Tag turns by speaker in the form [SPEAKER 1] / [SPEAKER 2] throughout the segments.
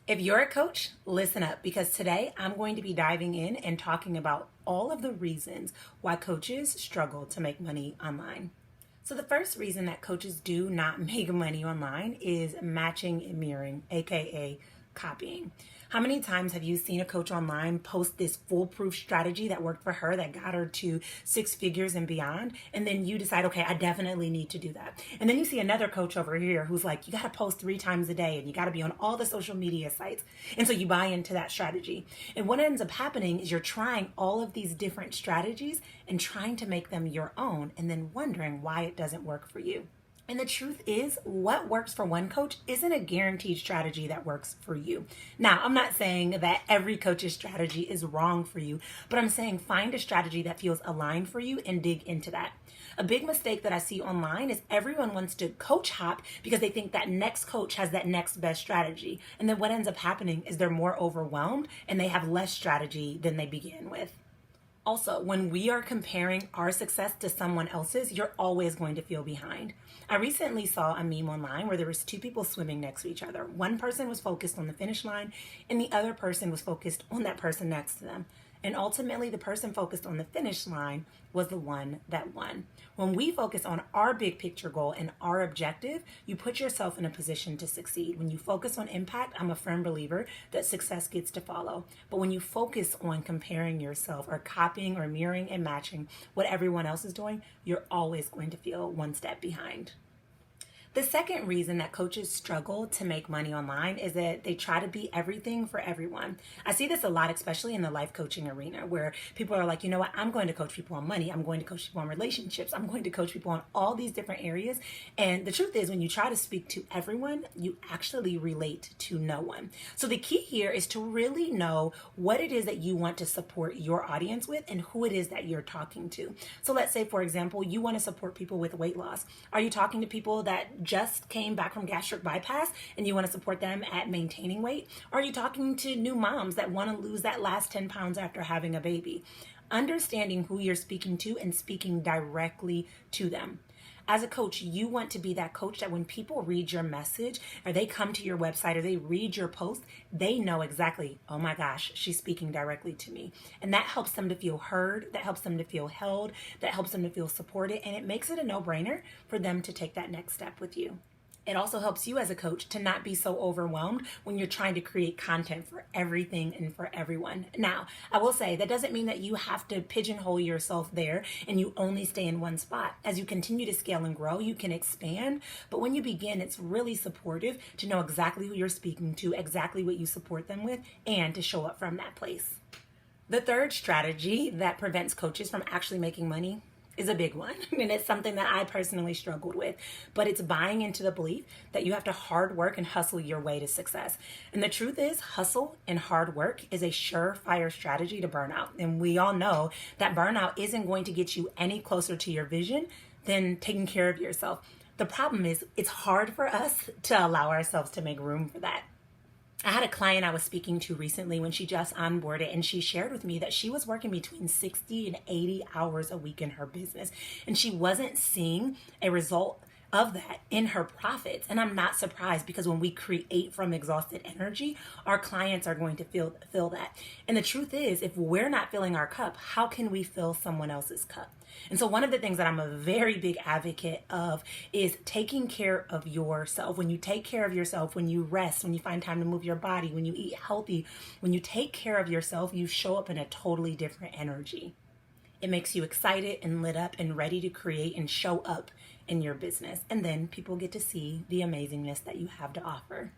[SPEAKER 1] If you're a coach, listen up because today I'm going to be diving in and talking about all of the reasons why coaches struggle to make money online. So, the first reason that coaches do not make money online is matching and mirroring, aka copying. How many times have you seen a coach online post this foolproof strategy that worked for her, that got her to six figures and beyond? And then you decide, okay, I definitely need to do that. And then you see another coach over here who's like, you got to post 3 times a day and you got to be on all the social media sites. And so you buy into that strategy. And what ends up happening is you're trying all of these different strategies and trying to make them your own and then wondering why it doesn't work for you. And the truth is, what works for one coach isn't a guaranteed strategy that works for you. Now, I'm not saying that every coach's strategy is wrong for you, but I'm saying find a strategy that feels aligned for you and dig into that. A big mistake that I see online is everyone wants to coach hop because they think that next coach has that next best strategy. And then what ends up happening is they're more overwhelmed and they have less strategy than they began with. Also, when we are comparing our success to someone else's, you're always going to feel behind. I recently saw a meme online where there was 2 people swimming next to each other. One person was focused on the finish line and the other person was focused on that person next to them. And ultimately, the person focused on the finish line was the one that won. When we focus on our big picture goal and our objective, you put yourself in a position to succeed. When you focus on impact, I'm a firm believer that success gets to follow. But when you focus on comparing yourself or copying or mirroring and matching what everyone else is doing, you're always going to feel one step behind. The second reason that coaches struggle to make money online is that they try to be everything for everyone. I see this a lot, especially in the life coaching arena, where people are like, you know what, I'm going to coach people on money. I'm going to coach people on relationships. I'm going to coach people on all these different areas. And the truth is, when you try to speak to everyone, you actually relate to no one. So the key here is to really know what it is that you want to support your audience with and who it is that you're talking to. So let's say, for example, you want to support people with weight loss. Are you talking to people that just came back from gastric bypass and you want to support them at maintaining weight? Or are you talking to new moms that want to lose that last 10 pounds after having a baby? Understanding who you're speaking to and speaking directly to them. As a coach, you want to be that coach that when people read your message or they come to your website or they read your post, they know exactly, oh my gosh, she's speaking directly to me. And that helps them to feel heard, that helps them to feel held, that helps them to feel supported, and it makes it a no-brainer for them to take that next step with you. It also helps you as a coach to not be so overwhelmed when you're trying to create content for everything and for everyone. Now, I will say that doesn't mean that you have to pigeonhole yourself there and you only stay in one spot. As you continue to scale and grow, you can expand. But when you begin, it's really supportive to know exactly who you're speaking to, exactly what you support them with, and to show up from that place. The third strategy that prevents coaches from actually making money is a big one, and it's something that I personally struggled with, but it's buying into the belief that you have to hard work and hustle your way to success. And the truth is, hustle and hard work is a surefire strategy to burnout. And we all know that burnout isn't going to get you any closer to your vision than taking care of yourself. The problem is, it's hard for us to allow ourselves to make room for that. I had a client I was speaking to recently when she just onboarded, and she shared with me that she was working between 60 and 80 hours a week in her business, and she wasn't seeing a result of that in her profits. And I'm not surprised, because when we create from exhausted energy, our clients are going to feel that. And the truth is, if we're not filling our cup, how can we fill someone else's cup? And so one of the things that I'm a very big advocate of is taking care of yourself. When you take care of yourself, when you rest, when you find time to move your body, when you eat healthy, when you take care of yourself, you show up in a totally different energy. It makes you excited and lit up and ready to create and show up in your business. And then people get to see the amazingness that you have to offer.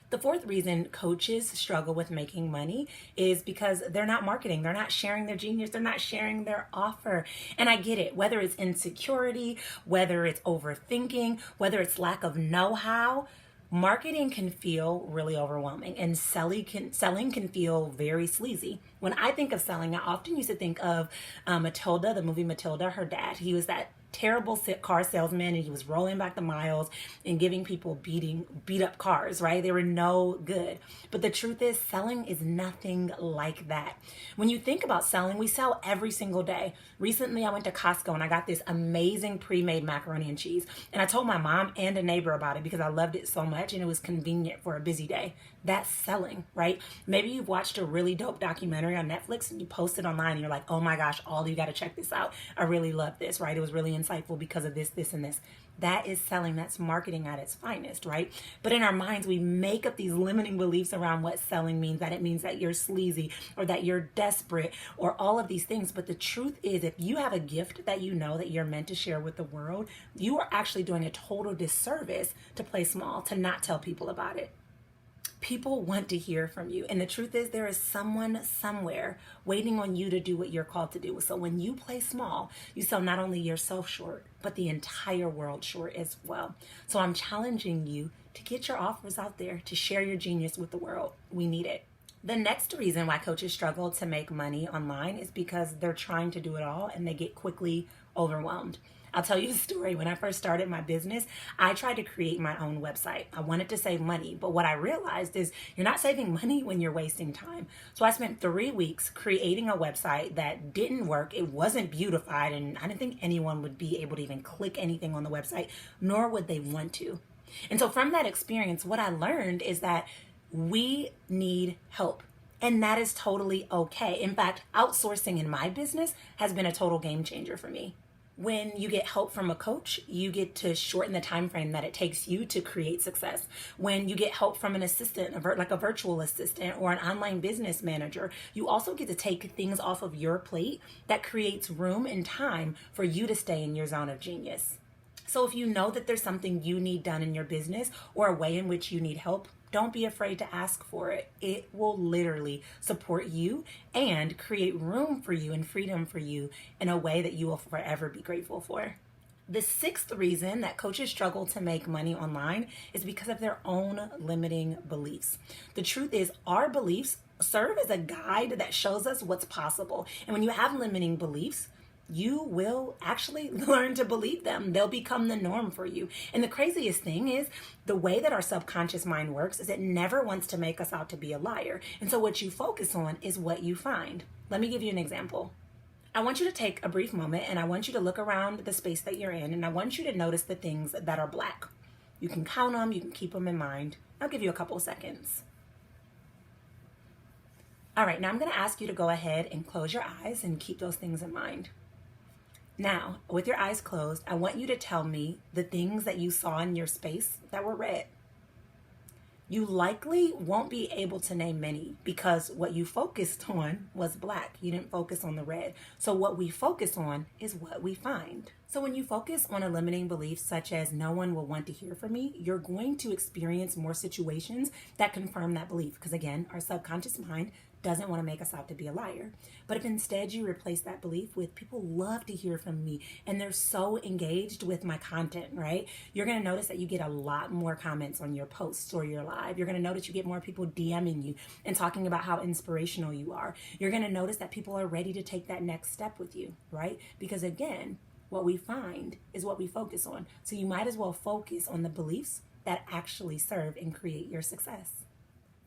[SPEAKER 1] The fourth reason coaches struggle with making money is because they're not marketing. They're not sharing their genius. They're not sharing their offer. And I get it, whether it's insecurity, whether it's overthinking, whether it's lack of know-how, marketing can feel really overwhelming, and selling can feel very sleazy. When I think of selling, I often used to think of Matilda, the movie Matilda. Her dad, he was that terrible car salesman, and he was rolling back the miles and giving people beat up cars, right? They were no good. But the truth is, selling is nothing like that. When you think about selling, we sell every single day. Recently, I went to Costco and I got this amazing pre-made macaroni and cheese. And I told my mom and a neighbor about it because I loved it so much and it was convenient for a busy day. That's selling, right? Maybe you've watched a really dope documentary on Netflix and you post it online and you're like, oh my gosh, all you got to check this out. I really love this, right? It was really insightful because of this, this, and this. That is selling. That's marketing at its finest, right? But in our minds, we make up these limiting beliefs around what selling means, that it means that you're sleazy or that you're desperate or all of these things. But the truth is, if you have a gift that you know that you're meant to share with the world, you are actually doing a total disservice to play small, to not tell people about it. People want to hear from you. And the truth is, there is someone somewhere waiting on you to do what you're called to do. So when you play small, you sell not only yourself short, but the entire world short as well. So I'm challenging you to get your offers out there, to share your genius with the world. We need it. The next reason why coaches struggle to make money online is because they're trying to do it all and they get quickly overwhelmed. I'll tell you a story. When I first started my business, I tried to create my own website. I wanted to save money, but what I realized is you're not saving money when you're wasting time. So I spent 3 weeks creating a website that didn't work. It wasn't beautified, and I didn't think anyone would be able to even click anything on the website, nor would they want to. And so from that experience, what I learned is that we need help. And that is totally okay. In fact, outsourcing in my business has been a total game changer for me. When you get help from a coach, you get to shorten the time frame that it takes you to create success. When you get help from an assistant, like a virtual assistant or an online business manager, you also get to take things off of your plate that creates room and time for you to stay in your zone of genius. So if you know that there's something you need done in your business or a way in which you need help, don't be afraid to ask for it. It will literally support you and create room for you and freedom for you in a way that you will forever be grateful for. The sixth reason that coaches struggle to make money online is because of their own limiting beliefs. The truth is, our beliefs serve as a guide that shows us what's possible. And when you have limiting beliefs, you will actually learn to believe them. They'll become the norm for you. And the craziest thing is, the way that our subconscious mind works is it never wants to make us out to be a liar. And so what you focus on is what you find. Let me give you an example. I want you to take a brief moment and I want you to look around the space that you're in and I want you to notice the things that are black. You can count them, you can keep them in mind. I'll give you a couple of seconds. All right, now I'm gonna ask you to go ahead and close your eyes and keep those things in mind. Now, with your eyes closed, I want you to tell me the things that you saw in your space that were red. You likely won't be able to name many because what you focused on was black. You didn't focus on the red. So what we focus on is what we find. So when you focus on a limiting belief such as no one will want to hear from me, you're going to experience more situations that confirm that belief. Because again, our subconscious mind doesn't want to make us out to be a liar. But if instead you replace that belief with people love to hear from me and they're so engaged with my content, right? You're going to notice that you get a lot more comments on your posts or your live. You're going to notice you get more people DMing you and talking about how inspirational you are. You're going to notice that people are ready to take that next step with you, right? Because again, what we find is what we focus on. So you might as well focus on the beliefs that actually serve and create your success.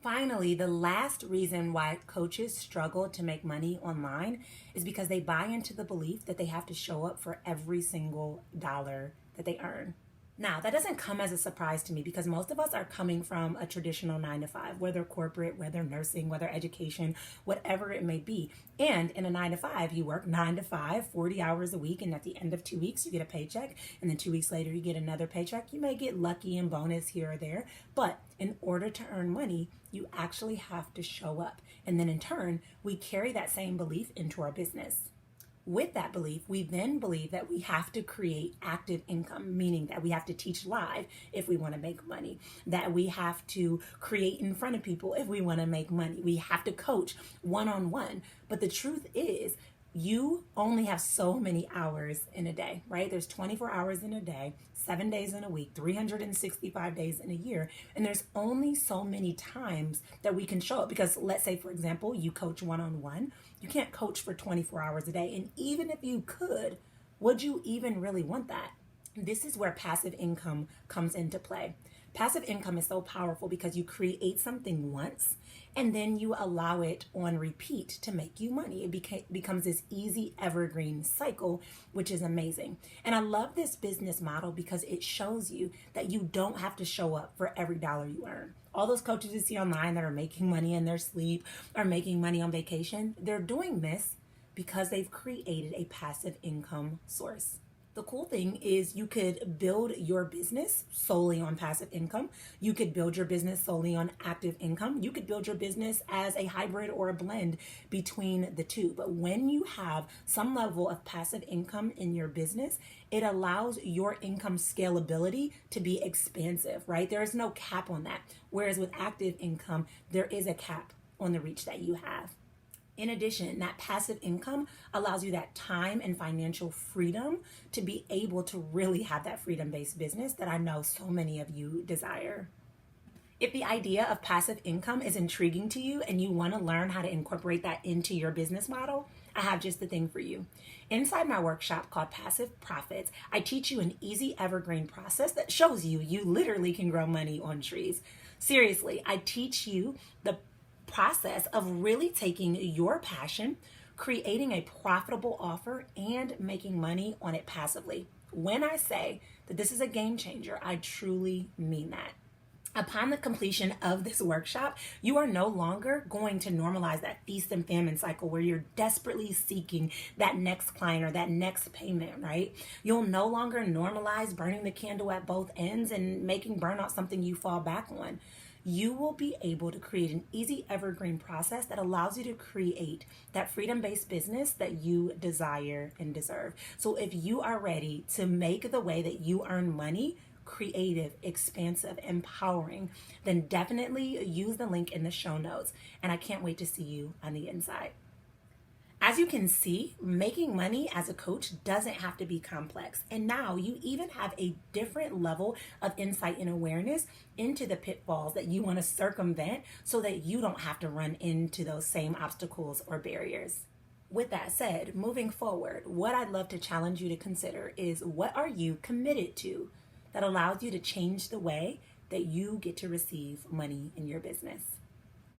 [SPEAKER 1] Finally, the last reason why coaches struggle to make money online is because they buy into the belief that they have to show up for every single dollar that they earn. Now, that doesn't come as a surprise to me because most of us are coming from a traditional 9-to-5, whether corporate, whether nursing, whether education, whatever it may be. And in a 9-to-5, you work 9 to 5, 40 hours a week, and at the end of 2 weeks, you get a paycheck, and then 2 weeks later, you get another paycheck. You may get lucky and bonus here or there, but in order to earn money, you actually have to show up. And then in turn, we carry that same belief into our business. With that belief, we then believe that we have to create active income, meaning that we have to teach live if we want to make money, that we have to create in front of people if we want to make money. We have to coach one-on-one. But the truth is, you only have so many hours in a day, right? There's 24 hours in a day, 7 days in a week, 365 days in a year. And there's only so many times that we can show up because let's say, for example, you coach one-on-one. You can't coach for 24 hours a day. And even if you could, would you even really want that? This is where passive income comes into play. Passive income is so powerful because you create something once and then you allow it on repeat to make you money. It becomes this easy evergreen cycle, which is amazing. And I love this business model because it shows you that you don't have to show up for every dollar you earn. All those coaches you see online that are making money in their sleep or making money on vacation, they're doing this because they've created a passive income source. The cool thing is you could build your business solely on passive income. You could build your business solely on active income. You could build your business as a hybrid or a blend between the two. But when you have some level of passive income in your business, it allows your income scalability to be expansive, right? There is no cap on that. Whereas with active income, there is a cap on the reach that you have. In addition, that passive income allows you that time and financial freedom to be able to really have that freedom-based business that I know so many of you desire. If the idea of passive income is intriguing to you and you want to learn how to incorporate that into your business model, I have just the thing for you. Inside my workshop called Passive Profits, I teach you an easy evergreen process that shows you literally can grow money on trees. Seriously, I teach you the process of really taking your passion, creating a profitable offer, and making money on it passively. When I say that this is a game changer, I truly mean that. Upon the completion of this workshop, you are no longer going to normalize that feast and famine cycle where you're desperately seeking that next client or that next payment, right? You'll no longer normalize burning the candle at both ends and making burnout something you fall back on. You will be able to create an easy evergreen process that allows you to create that freedom-based business that you desire and deserve. So if you are ready to make the way that you earn money creative, expansive, empowering, then definitely use the link in the show notes. And I can't wait to see you on the inside. As you can see, making money as a coach doesn't have to be complex. And now you even have a different level of insight and awareness into the pitfalls that you want to circumvent so that you don't have to run into those same obstacles or barriers. With that said, moving forward, what I'd love to challenge you to consider is what are you committed to that allows you to change the way that you get to receive money in your business?